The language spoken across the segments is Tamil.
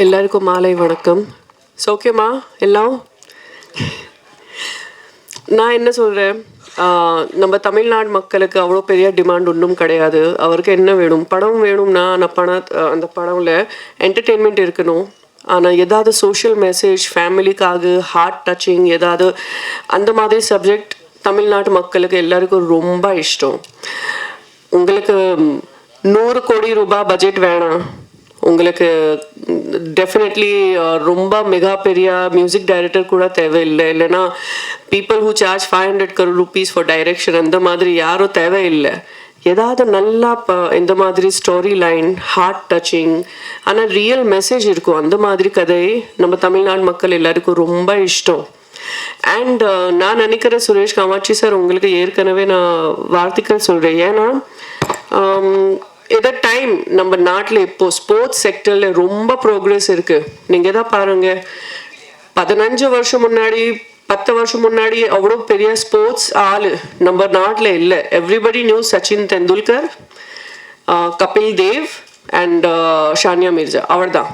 எல்லாருக்கும் மாலை வணக்கம். ஓகேம்மா எல்லாம்? நான் என்ன சொல்கிறேன், நம்ம தமிழ்நாடு மக்களுக்கு அவ்வளோ பெரிய டிமாண்ட் ஒன்றும் கிடையாது. அவருக்கு என்ன வேணும், படம் வேணும்னா அந்த படம்ல என்டர்டெயின்மெண்ட் இருக்கணும். ஆனால் ஏதாவது சோஷியல் மெசேஜ், ஃபேமிலிக்காக ஹார்ட் டச்சிங் ஏதாவது அந்த மாதிரி சப்ஜெக்ட் தமிழ்நாட்டு மக்களுக்கு எல்லாருக்கும் ரொம்ப இஷ்டம். உங்களுக்கு 100 கோடி ரூபாய் பட்ஜெட் வேணாம், உங்களுக்கு டெஃபினெட்லி ரொம்ப மெகா பெரிய மியூசிக் டைரக்டர் கூட தேவையில்லை. இல்லைன்னா people who charge 500 crore rupees for direction அந்த மாதிரி யாரும் தேவையில்லை. ஏதாவது நல்லா இந்த மாதிரி ஸ்டோரி லைன், ஹார்ட் டச்சிங், ஆனால் ரியல் மெசேஜ் இருக்கும். அந்த மாதிரி கதை நம்ம தமிழ்நாடு மக்கள் எல்லாருக்கும் ரொம்ப இஷ்டம். அண்ட் நான் நினைக்கிறேன் சுரேஷ் காமாட்சி சார், உங்களுக்கு ஏற்கனவே நான் வாழ்த்துக்கள் சொல்கிறேன். ஏன்னா இதை டைம் நம்ம நாட்டில் இப்போ ஸ்போர்ட்ஸ் செக்டரில் ரொம்ப ப்ரோக்ரெஸ் இருக்குது. நீங்கள் தான் பாருங்கள், 15 வருஷம் முன்னாடி 10 வருஷம் முன்னாடி அவ்வளோ பெரிய ஸ்போர்ட்ஸ் ஆள் நம்ம நாட்டில் இல்லை. Everybody knew Sachin Tendulkar, Kapil Dev and Sania Mirza, அவர் தான்.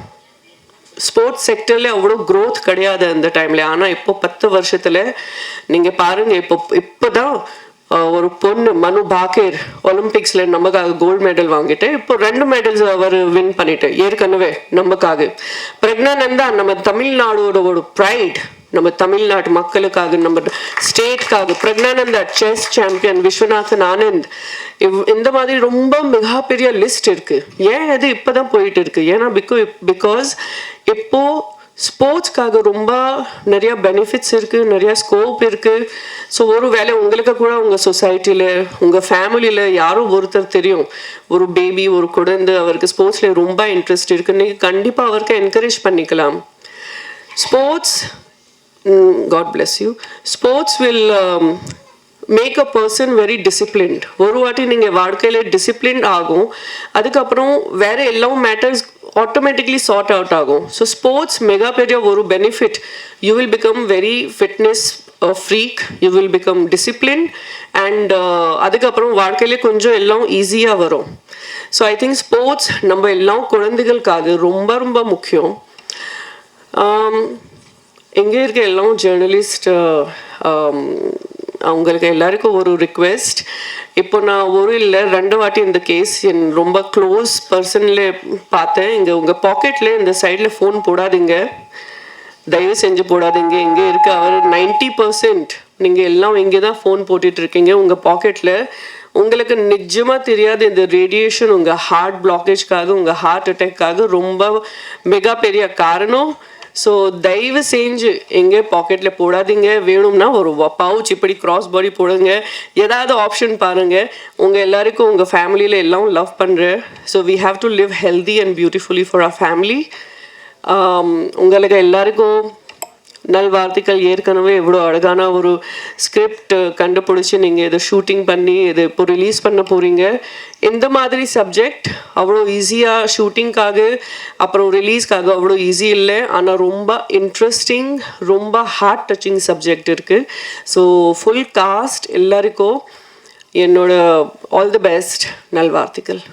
ஸ்போர்ட்ஸ் செக்டரில் அவ்வளோ க்ரோத் கிடையாது அந்த டைமில். ஆனால் இப்போ 10 வருஷத்தில் நீங்கள் பாருங்கள், இப்போ தான் ஒரு பொண்ணு மனு பாக்கர் ஒலிம்பிக்ஸில் நமக்காக கோல்டு மெடல் வாங்கிட்டு இப்போ 2 மெடல்ஸ் அவர் வின் பண்ணிட்டு ஏற்கனவே நமக்காக. பிரக்னானந்தா நம்ம தமிழ்நாடோட ஒரு ப்ரைட், நம்ம தமிழ்நாட்டு மக்களுக்காக, நம்ம ஸ்டேட்காக. பிரக்னானந்தா செஸ் சாம்பியன், விஸ்வநாதன் ஆனந்த், இந்த மாதிரி ரொம்ப மிகப்பெரிய லிஸ்ட் இருக்கு. ஏன் அது இப்போதான் போயிட்டு இருக்கு? ஏன்னா பிகாஸ் இப்போ ஸ்போர்ட்ஸ்க்காக ரொம்ப நிறைய பெனிஃபிட்ஸ் இருக்குது, நிறைய ஸ்கோப் இருக்குது. ஸோ ஒரு வேலை உங்களுக்கு கூட உங்கள் சொசைட்டியில், உங்கள் ஃபேமிலியில் யாரும் ஒருத்தர் தெரியும், ஒரு பேபி, ஒரு குழந்தை, அவருக்கு ஸ்போர்ட்ஸில் ரொம்ப இன்ட்ரெஸ்ட் இருக்குது, நீங்கள் கண்டிப்பாக அவருக்கு என்கரேஜ் பண்ணிக்கலாம். Sports, god bless you, sports will make a person very disciplined. ஒரு வாட்டி நீங்கள் வாழ்க்கையில் டிசிப்ளின் ஆகும், அதுக்கப்புறம் வேறு எல்லாம் மேட்டர்ஸ் ஆட்டோமேட்டிக்லி சார்ட் அவுட் ஆகும். ஸோ ஸ்போர்ட்ஸ் மெகா பெரிய ஒரு benefit. You will become very fitness freak, you will become discipline and அதுக்கப்புறம் வாழ்க்கையிலே கொஞ்சம் எல்லாம் ஈஸியாக வரும். ஸோ ஐ திங்க் ஸ்போர்ட்ஸ் நம்ம எல்லாம் குழந்தைகளுக்காக ரொம்ப ரொம்ப முக்கியம். எங்கே இருக்க எல்லாம் ஜேர்னலிஸ்ட், அவங்களுக்கு எல்லாருக்கும் ஒரு ரிக்வெஸ்ட். இப்போ நான் ஒரு இல்லை 2 வாட்டி இந்த கேஸ் என் ரொம்ப க்ளோஸ் பர்சனில் பார்த்தேன். இங்கே உங்கள் பாக்கெட்டில் இந்த சைடில் ஃபோன் போடாதீங்க, தயவு செஞ்சு போடாதீங்க. இங்கே இருக்க அவர் 90% நீங்கள் எல்லாம் இங்கே தான் ஃபோன் போட்டுட்ருக்கீங்க உங்கள் பாக்கெட்டில். உங்களுக்கு நிஜமாக தெரியாது இந்த ரேடியேஷன் உங்கள் ஹார்ட் பிளாக்கேஜ்க்காக, உங்கள் ஹார்ட் அட்டாக்காக ரொம்ப மிக பெரிய காரணம். ஸோ தயவு செஞ்சு எங்கே பாக்கெட்டில் போடாதீங்க. வேணும்னா ஒரு பவுச் இப்படி கிராஸ் பாடி போடுங்க, ஏதாவது ஆப்ஷன் பாருங்கள். உங்கள் எல்லாருக்கும் உங்கள் ஃபேமிலியில் எல்லாம் லவ் பண்ணுறேன். So we have to live healthy and beautifully for our family. உங்களுக்கு எல்லாருக்கும் நல்வாழ்த்துக்கள். ஏற்கனவே எவ்வளோ அழகான ஒரு ஸ்கிரிப்ட் கண்டுபிடிச்சி நீங்கள் இதை ஷூட்டிங் பண்ணி இதை இப்போ ரிலீஸ் பண்ண போகிறீங்க. இந்த மாதிரி சப்ஜெக்ட் அவ்வளோ ஈஸியாக ஷூட்டிங்காக அப்புறம் ரிலீஸ்க்காக அவ்வளோ ஈஸி இல்லை. ஆனால் ரொம்ப இன்ட்ரெஸ்டிங், ரொம்ப ஹார்ட் டச்சிங் சப்ஜெக்ட் இருக்குது. ஸோ ஃபுல் காஸ்ட் எல்லாருக்கும் என்னோட ஆல் தி பெஸ்ட், நல்வாழ்த்துக்கள்.